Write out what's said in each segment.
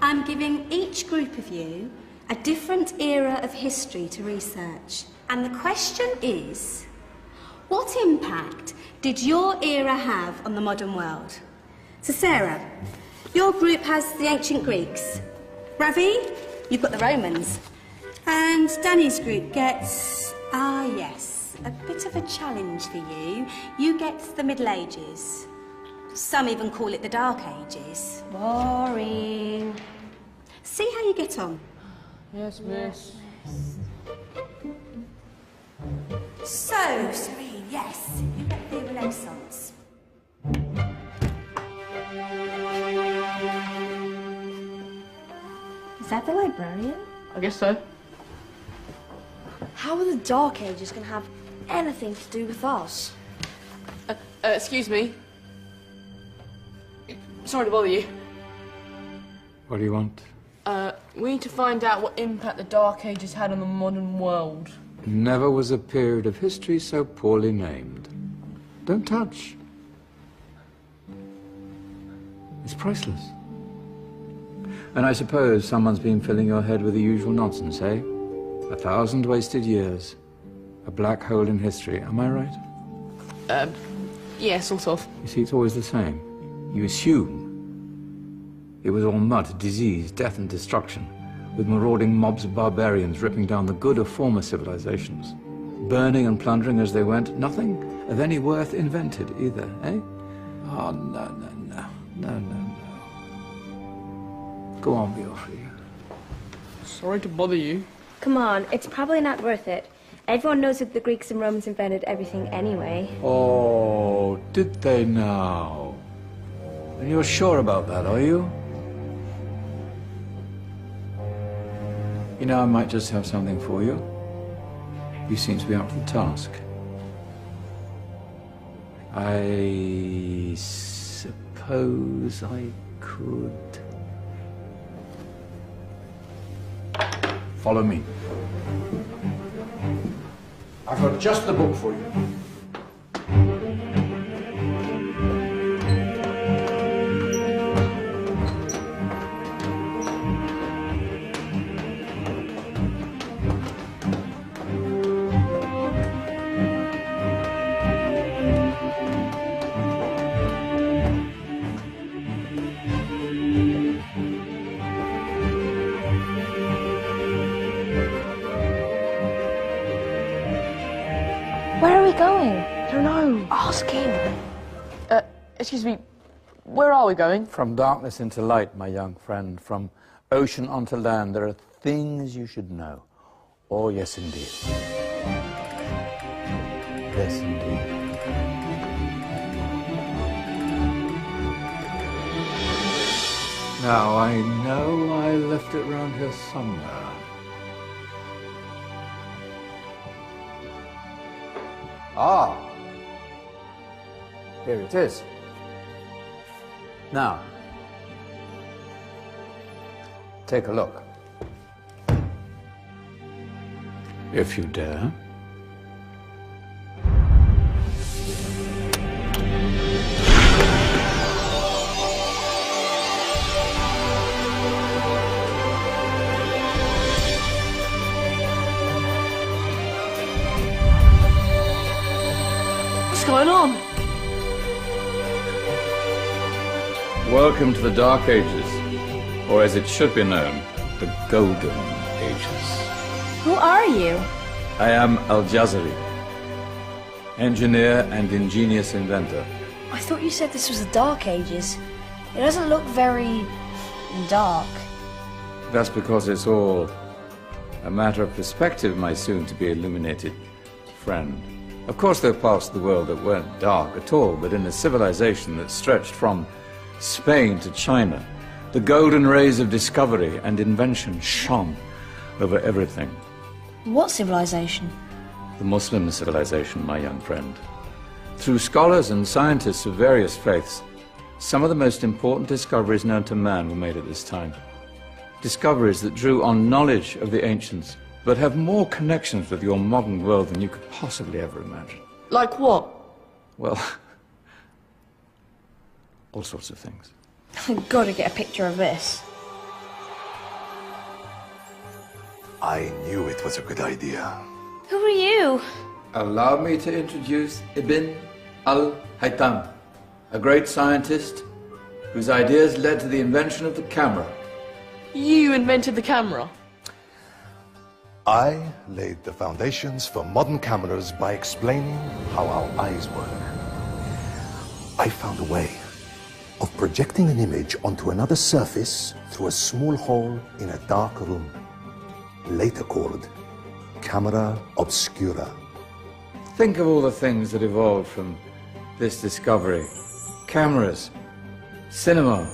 I'm giving each group of you a different era of history to research. And the question is, what impact did your era have on the modern world? So Sarah, your group has the ancient Greeks. Ravi, you've got the Romans. And Danny's group gets, yes, a bit of a challenge for you. You get the Middle Ages. Some even call it the Dark Ages. Boring. See how you get on. Yes, miss. So, Serene, yes, you get the Renaissance. Is that the librarian? I guess so. How are the Dark Ages going to have anything to do with us? Excuse me. Sorry to bother you. What do you want? We need to find out what impact the Dark Ages had on the modern world. Never was a period of history so poorly named. Don't touch. It's priceless. And I suppose someone's been filling your head with the usual nonsense, eh? 1,000 wasted years. A black hole in history, am I right? Yeah, sort of. You see, it's always the same. You assume it was all mud, disease, death and destruction, with marauding mobs of barbarians ripping down the good of former civilizations, burning and plundering as they went. Nothing of any worth invented either, eh? Oh, no. Go on, be off with you. Sorry to bother you. Come on, it's probably not worth it. Everyone knows that the Greeks and Romans invented everything anyway. Oh, did they now? And you're sure about that, are you? You know, I might just have something for you. You seem to be up for the task. I suppose I could... Follow me. I've got just the book for you. Where are we going? I don't know. Ask him. Excuse me, where are we going? From darkness into light, my young friend. From ocean onto land, there are things you should know. Oh, yes, indeed. Yes, indeed. Now, I know I left it round here somewhere. Ah, here it is. Now, take a look. If you dare. What's going on? Welcome to the Dark Ages, or as it should be known, the Golden Ages. Who are you? I am Al-Jazari, engineer and ingenious inventor. I thought you said this was the Dark Ages. It doesn't look very... dark. That's because it's all a matter of perspective, my soon-to-be illuminated friend. Of course, there are parts of the world that weren't dark at all, but in a civilization that stretched from Spain to China, the golden rays of discovery and invention shone over everything. What civilization? The Muslim civilization, my young friend. Through scholars and scientists of various faiths, some of the most important discoveries known to man were made at this time. Discoveries that drew on knowledge of the ancients, but have more connections with your modern world than you could possibly ever imagine. Like what? Well, all sorts of things. I've got to get a picture of this. I knew it was a good idea. Who are you? Allow me to introduce Ibn al-Haytham, a great scientist whose ideas led to the invention of the camera. You invented the camera? I laid the foundations for modern cameras by explaining how our eyes work. I found a way of projecting an image onto another surface through a small hole in a dark room, later called camera obscura. Think of all the things that evolved from this discovery. Cameras, cinema,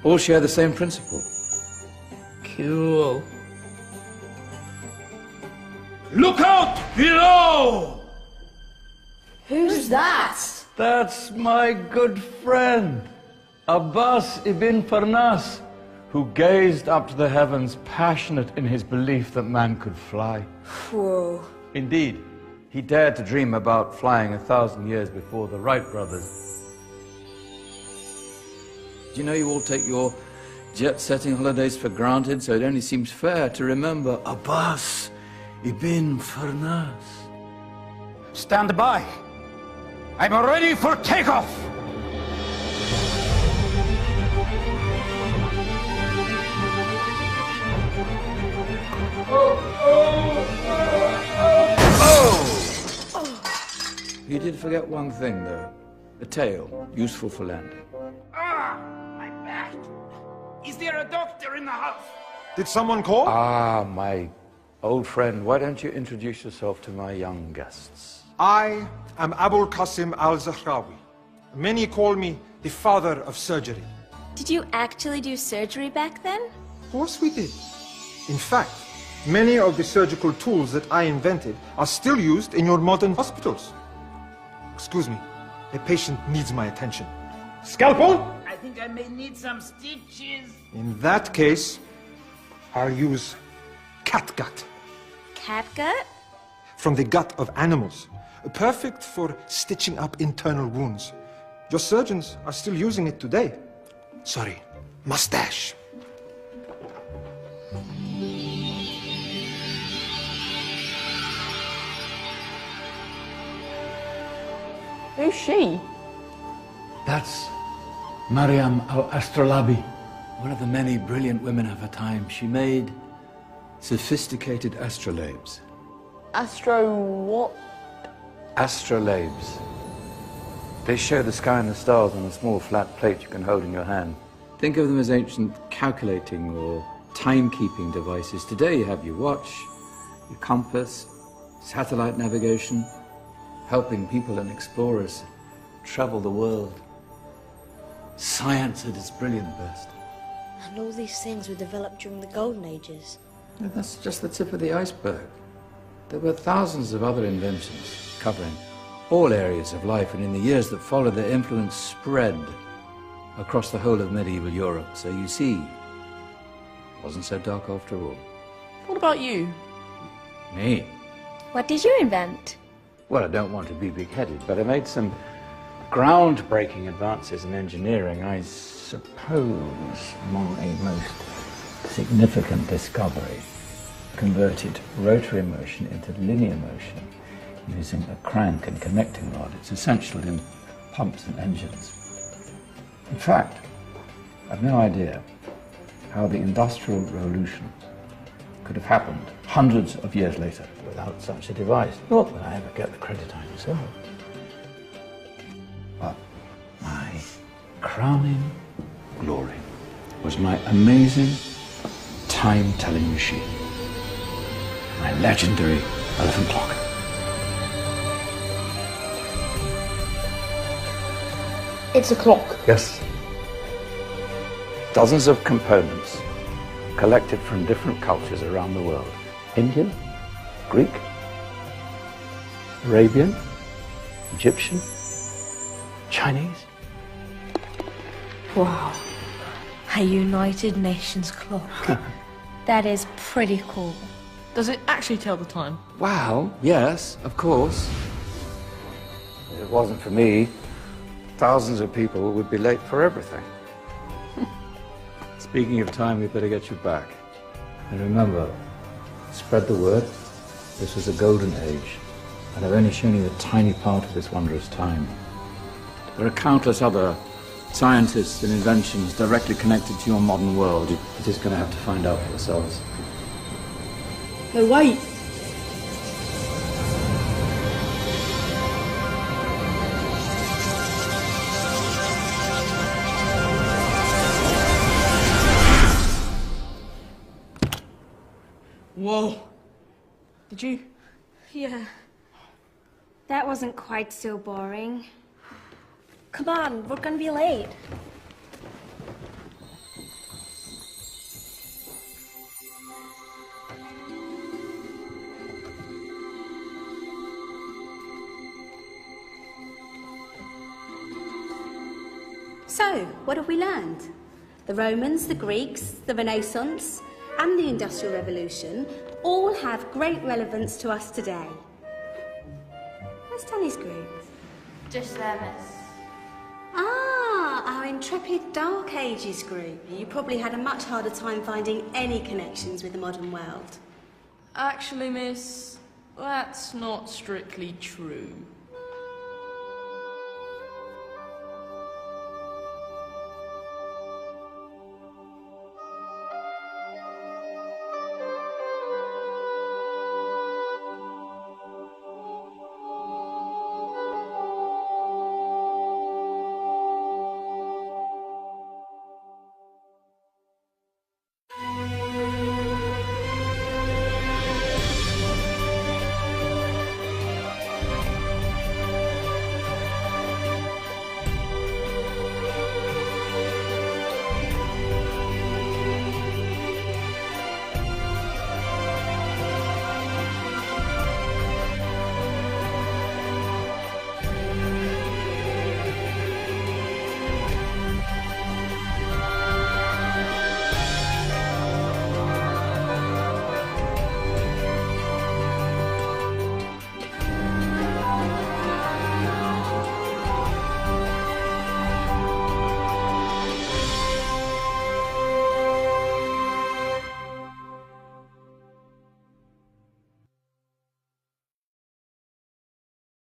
all share the same principle. Cool. Look out below! Who's that? That's my good friend, Abbas ibn Farnas, who gazed up to the heavens, passionate in his belief that man could fly. Whoa. Indeed, he dared to dream about flying 1,000 years before the Wright brothers. Do you know you all take your jet-setting holidays for granted, so it only seems fair to remember Abbas ibn Farnas? Stand by. I'm ready for takeoff. You did forget one thing, though. A tail, useful for landing. My back. Is there a doctor in the house? Did someone call? Ah, my old friend, why don't you introduce yourself to my young guests? I am Abul Qasim al-Zahrawi. Many call me the father of surgery. Did you actually do surgery back then? Of course we did. In fact, many of the surgical tools that I invented are still used in your modern hospitals. Excuse me, a patient needs my attention. Scalpel? I think I may need some stitches. In that case, I'll use catgut. Catgut? From the gut of animals. Perfect for stitching up internal wounds. Your surgeons are still using it today. Sorry, mustache. Who's she? That's Maryam al-Astrolabi, one of the many brilliant women of her time. She made sophisticated astrolabes. Astro what? Astrolabes. They show the sky and the stars on a small flat plate you can hold in your hand. Think of them as ancient calculating or timekeeping devices. Today you have your watch, your compass, satellite navigation, helping people and explorers travel the world. Science at its brilliant best. And all these things were developed during the Golden Ages. And that's just the tip of the iceberg. There were thousands of other inventions covering all areas of life, and in the years that followed, their influence spread across the whole of medieval Europe. So you see, it wasn't so dark after all. What about you? Me? What did you invent? Well, I don't want to be big-headed, but I made some groundbreaking advances in engineering. I suppose my most significant discovery converted rotary motion into linear motion using a crank and connecting rod. It's essential in pumps and engines. In fact, I've no idea how the Industrial Revolution could have happened hundreds of years later without such a device. Not that I ever get the credit I deserve. But my crowning glory was my amazing time-telling machine. My legendary elephant clock. It's a clock. Yes. Dozens of components collected from different cultures around the world. Indian, Greek, Arabian, Egyptian, Chinese. Wow. A United Nations clock. That is pretty cool. Does it actually tell the time? Well, yes, of course. If it wasn't for me, thousands of people would be late for everything. Speaking of time, we better get you back. And remember, spread the word. This was a golden age, and I've only shown you a tiny part of this wondrous time. There are countless other scientists and inventions directly connected to your modern world. You're just going to have to find out for yourselves. No, wait! Whoa. Did you? Yeah. That wasn't quite so boring. Come on, we're gonna be late. So, what have we learned? The Romans, the Greeks, the Renaissance, and the Industrial Revolution all have great relevance to us today. Where's Danny's group? Just there, miss. Ah, our intrepid Dark Ages group. You probably had a much harder time finding any connections with the modern world. Actually, miss, that's not strictly true.